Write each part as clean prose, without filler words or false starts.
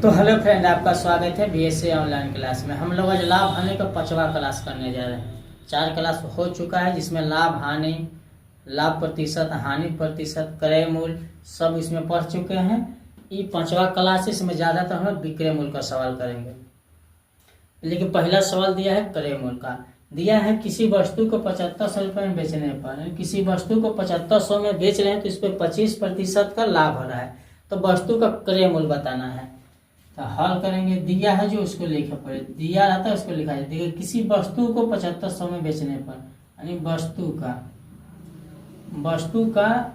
तो hello friend, आपका स्वागत है बीएससी ऑनलाइन क्लास में। हम लोग आज लाभ हानि का 5वां क्लास करने जा रहे हैं। 4 क्लास हो चुका है जिसमें लाभ हानि, लाभ प्रतिशत, हानि प्रतिशत, क्रय मूल्य सब इसमें पढ़ चुके हैं। ये 5वां क्लास है, इसमें ज़्यादातर हम लोग विक्रय मूल्य का सवाल करेंगे। लेकिन पहला सवाल दिया है क्रय मूल्य का। दिया है किसी वस्तु को 7500 रुपये में बेचने पर, किसी वस्तु को 7500 में बेच रहे हैं तो इस पर 25% का लाभ हो रहा है। तो वस्तु का क्रय मूल्य बताना है। तो हल करेंगे। दिया है जो उसको लिखा पड़े, दिया रहता है उसको लिखा जाए। देखिए किसी वस्तु को 7500 में बेचने पर, यानी वस्तु का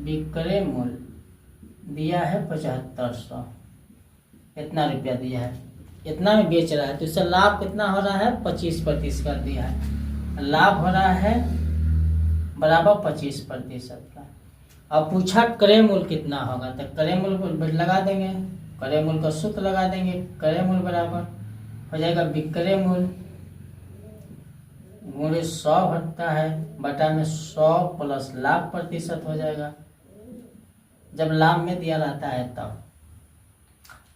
विक्रय मूल्य दिया है 7500। इतना रुपया दिया है, इतना में बेच रहा है तो इससे लाभ कितना हो रहा है? 25% दिया है। लाभ हो रहा है बराबर 25% का। अब पूछा क्रय मूल्य कितना होगा, तो क्रय मूल्य लगा देंगे, क्रय मूल्य का सूत्र लगा देंगे। क्रय मूल्य बराबर हो जाएगा विक्रय मूल्य गुणे 100 होता है बटा में 100 प्लस लाभ प्रतिशत हो जाएगा। जब लाभ में दिया रहता है तब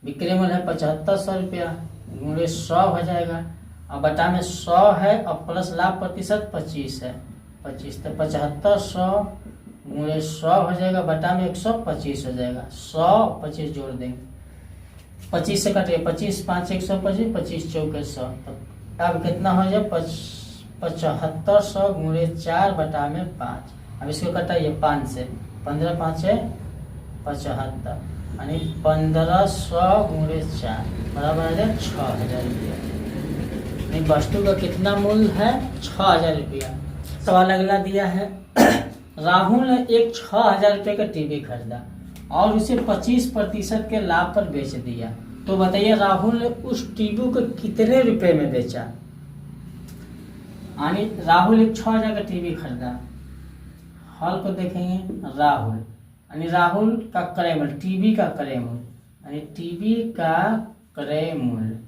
विक्रय मूल्य है 7500 रुपया, गुणे 100 हो जाएगा और बटा में 100 है और प्लस लाभ प्रतिशत 25 है, 25 तो 7500 गुणे 100 हो जाएगा बटा में 125 हो जाएगा। 100 25 जोड़ देंगे, 25 से कटे 25 5 125, 25 चौके 100। तो अब कितना हो जाए? 7500 गुणे 4 बटा में 5। अब इसको कटाइए 5 से, 15 5 है 75, यानी 1500 गुणे 4 बराबर है 6000 रुपया। वस्तु का कितना मूल्य है? 6000 रुपया। सवाल अगला दिया है राहुल ने एक 6000 रुपये का टीवी खरीदा और उसे 25% के लाभ पर बेच दिया। तो बताइए राहुल ने उस टीवी को कितने रुपए में बेचा? यानी राहुल एक 6000 का टीवी खरीदा। हल को देखेंगे। राहुल यानी राहुल का क्रय मूल्य, टीवी का क्रय मूल्य, यानी टीवी का क्रय मूल्य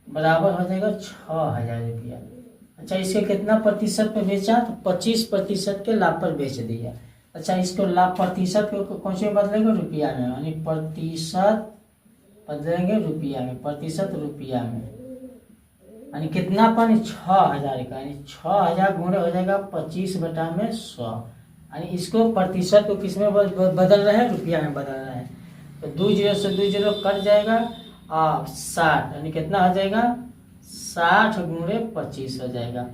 बराबर हो जाएगा 6000 रुपया। अच्छा, इसके कितना प्रतिशत पे बेचा? तो 25% के लाभ पर बेच दिया। अच्छा, इसको लाभ प्रतिशत को कौन से बदलेंगे? रुपया में, यानी प्रतिशत बदलेंगे रुपया में, प्रतिशत रुपया में, यानी कितना पानी? 6000 का, यानी 6000 गुणे हो जाएगा 25 बटा में 100। यानी इसको प्रतिशत को किस में बदल रहे हैं? रुपया में बदल रहे हैं। तो 2 जीरो से 2 जीरो कट जाएगा और 60, यानी कितना हो जाएगा? 60 गुणे 25 हो जाएगा।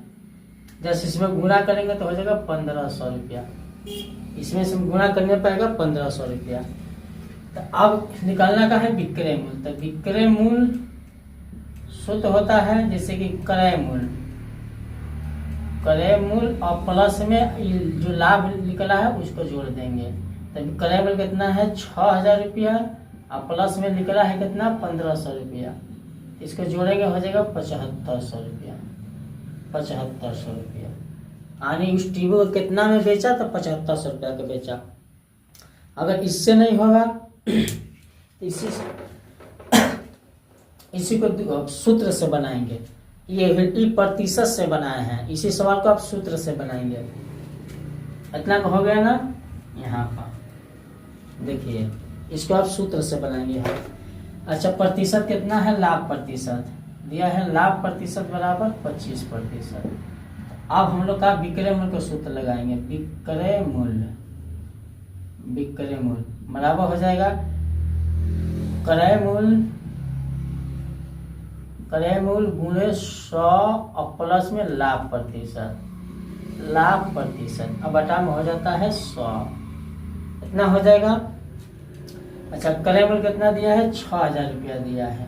जैसे इसमें गुणा करेंगे तो हो जाएगा 1500 रुपया। इसमें से गुणा करने पाएगा 1500 रुपया। तो अब निकालना का है विक्रय मूल्य। तो विक्रय मूल्य शुद्ध होता है जैसे कि क्रय मूल्य और प्लस में जो लाभ निकला है उसको जोड़ देंगे। तो क्रय मूल्य कितना है? 6000 रुपया और प्लस में निकला है कितना? 1500 रुपया। इसको जोड़ेंगे हो जाएगा 7500 रुपया। 7500 रुपया, यानी उस टीवी को कितना में बेचा? तो 7500 रुपया का बेचा। अगर इससे नहीं होगा तो इसी को सूत्र से बनाएंगे। ये प्रतिशत से बनाए हैं, इसी सवाल को आप सूत्र से बनाएंगे। इतना हो गया ना? यहाँ पर देखिए, इसको आप सूत्र से बनाएंगे। अच्छा, प्रतिशत कितना है? लाभ प्रतिशत दिया है, लाभ प्रतिशत बराबर 25%। अब हम लोग का विक्रय मूल्य का सूत्र लगाएंगे। विक्रय मूल्य बराबर हो जाएगा क्रय मूल्य गुणे 100 और प्लस में लाभ प्रतिशत अब बटा में हो जाता है 100। इतना हो जाएगा। अच्छा, क्रय मूल्य कितना दिया है? 6000 रुपया दिया है,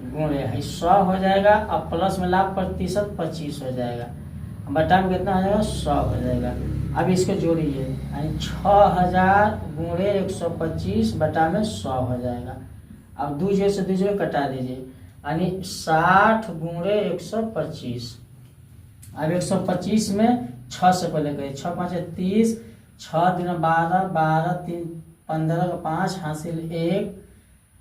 गुणे 100 हो जाएगा और प्लस में लाभ प्रतिशत 25 हो जाएगा, बटा में कितना हो जाएगा? 100 हो जाएगा। अब इसको जोड़िए, यानी 6000 गुणे 125 बटा में 100 हो जाएगा। अब 2 जीरो से 2 जीरो कटा दीजिए, यानी 60 गुणे 125। अब 125 में 6 से पहले करिए, 6 5 30, 6 दिन 12, 12 3 15 5 हासिल 1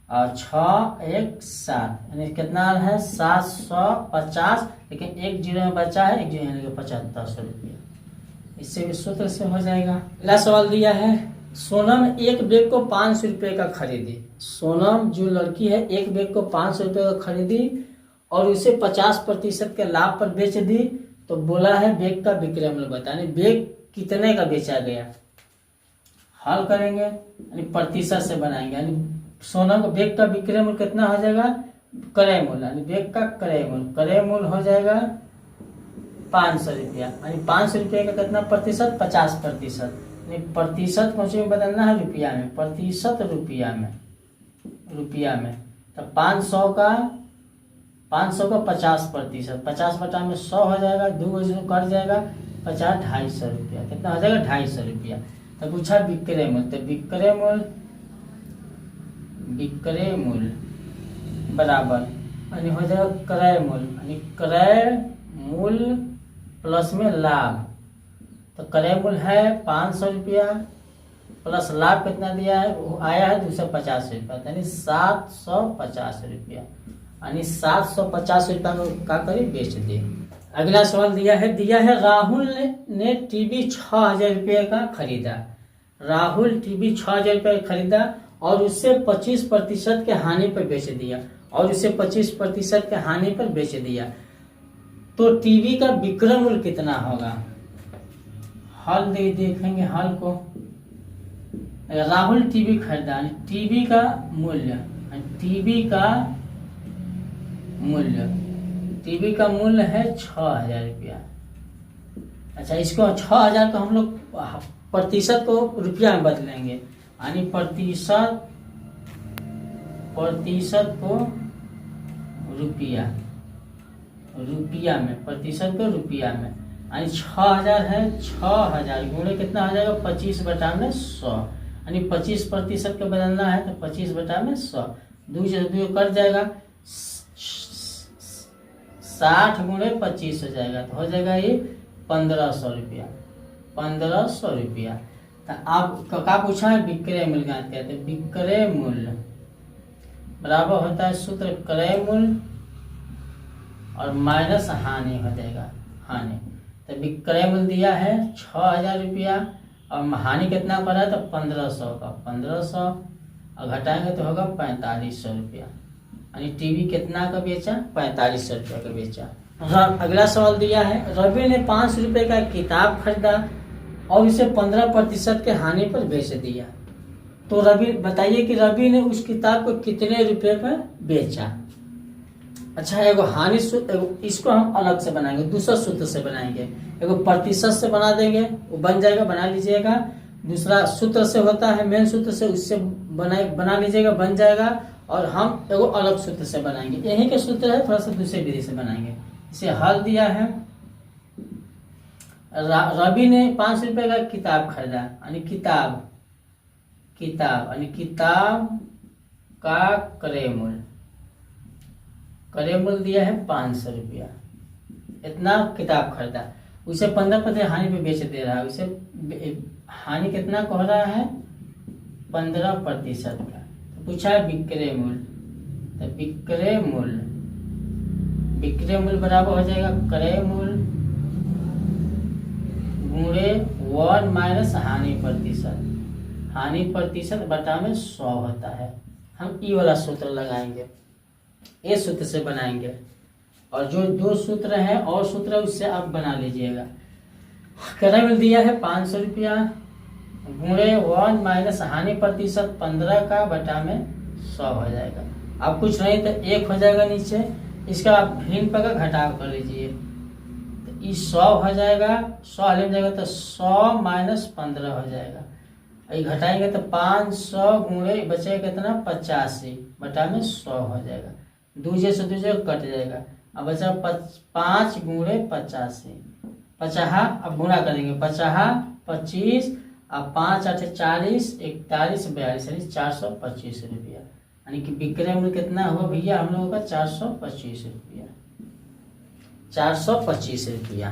और 6 1 7, यानी कितना है? 750। लेकिन 1 जीरो में बचा है, 1 जीरो यानी 7500 रुपया। इससे भी सूत्र से हो जाएगा। अगला सवाल दिया है सोनम एक बैग को 500 रुपये का खरीदी। सोनम जो लड़की है एक बैग को 500 रुपये का खरीदी और उसे 50% के लाभ पर बेच दी। तो बोला है बैग का विक्रय मूल्य बताने, बैग कितने का बेचा गया। हल करेंगे यानी प्रतिशत से बनाएंगे, यानी सोनम का बैग का विक्रय मूल्य कितना हो जाएगा, क्रय मूल्य, यानी बैग का क्रय मूल्य हो जाएगा 500 रुपया, यानी 500 रुपये का कितना प्रतिशत, 50%, यानी प्रतिशत कौन से में बदलना है, रुपया में, प्रतिशत रुपया में। तो 500 का 50%, 50 में 100 हो जाएगा, 2 कट जाएगा, 50, 250 रुपया, कितना हो जाएगा 250 रुपया। तो पूछा विक्रय मूल्य, तो विक्रय मूल्य बराबर यानी हो जाएगा क्रय मूल्य, यानी क्रय मूल्य प्लस में लाभ। तो क्रय मूल्य है 500 रुपया प्लस लाभ कितना दिया है, वो आया है 250 रुपया, यानी 750 रुपया, यानी 750 रुपया में क्या करी, बेच दे। अगला सवाल दिया है राहुल ने टीवी 6000 रुपये का खरीदा। राहुल टीवी 6000 रुपये का खरीदा और उससे 25% के हानि पर बेच दिया, तो टीवी का विक्रय मूल्य कितना होगा। हल देखेंगे हल को। राहुल टीवी खरीदा, टीवी का मूल्य है 6000 रुपया। अच्छा, इसको 6000 को हम लोग प्रतिशत को रुपया में बदलेंगे, यानी प्रतिशत को रुपया में, यानी 6000 है, 6000 गुणे कितना हो जाएगा, 25/100, यानी 25% का बदलना है तो 25/100, 2 से 2 कट जाएगा, 60 गुणे 25 हो जाएगा, तो हो जाएगा ये 1500 रुपया। तो आप क्या पूछा है, विक्रय मूल्य ज्ञात कहते हैं। विक्रय मूल्य बराबर होता है सूत्र क्रय मूल्य और माइनस हानि हो जाएगा, हानि। तो विक्रय मूल्य दिया है 6000 रुपया और हानि कितना पड़ा है, तो 1500 का 1500 और घटाएंगे तो होगा 4500 रुपया, यानी टीवी कितना का बेचा, 4500 रुपया का बेचा। अगला सवाल दिया है रवि ने 500 रुपये का किताब खरीदा और इसे 15% के हानि पर बेच दिया। तो रवि बताइए कि रवि ने उस किताब को कितने रुपए पर बेचा। अच्छा, एगो हानि सूत्र, इसको हम अलग से बनाएंगे, दूसरा सूत्र से बनाएंगे। एगो प्रतिशत से बना देंगे, वो बन जाएगा, बना लीजिएगा। दूसरा सूत्र से होता है, मेन सूत्र से, उससे बना लीजिएगा, बन जाएगा। और हम एगो अलग सूत्र से बनाएंगे, यही के सूत्र है, थोड़ा सा दूसरे विधि से बनाएंगे। इसे हल दिया है रवि ने 500 रुपये का किताब खरीदा, यानी किताब का क्रय मूल्य दिया है 500 रुपया। इतना किताब खरीदा, उसे 15% हानि पे बेच दे रहा है, उसे हानि कितना कह रहा है, 15% का। तो पूछा है विक्रय मूल्य, तो विक्रय मूल्य बराबर हो जाएगा क्रय मूल्य गुणे 1 माइनस हानि प्रतिशत बटा में 100 होता है। हम ई वाला सूत्र लगाएंगे, ये सूत्र से बनाएंगे। और जो 2 सूत्र है और सूत्र है उससे आप बना लीजिएगा। क्रय मूल्य दिया है 500 रुपया गुणे 1 माइनस हानि प्रतिशत 15 का बटा में 100 हो जाएगा। अब कुछ नहीं तो 1 हो जाएगा नीचे, इसका आप भिन्न का घटाव कर लीजिए, तो ये 100 हो जाएगा, 100 ले जाएगा तो 100 माइनस 15 हो जाएगा। ये घटाएंगे तो 500 गुणे बचेगा कितना, 85 बटा में 100 हो जाएगा। 2 से 2 कट जाएगा, अब बचा 5 गुणे 85, 50, अब गुणा करेंगे 50, 25 अब 5 8 40, 41 42, यानी 425 रुपया। यानी कि विक्रय मूल्य कितना हुआ भैया हम लोगों का, 425 रुपया।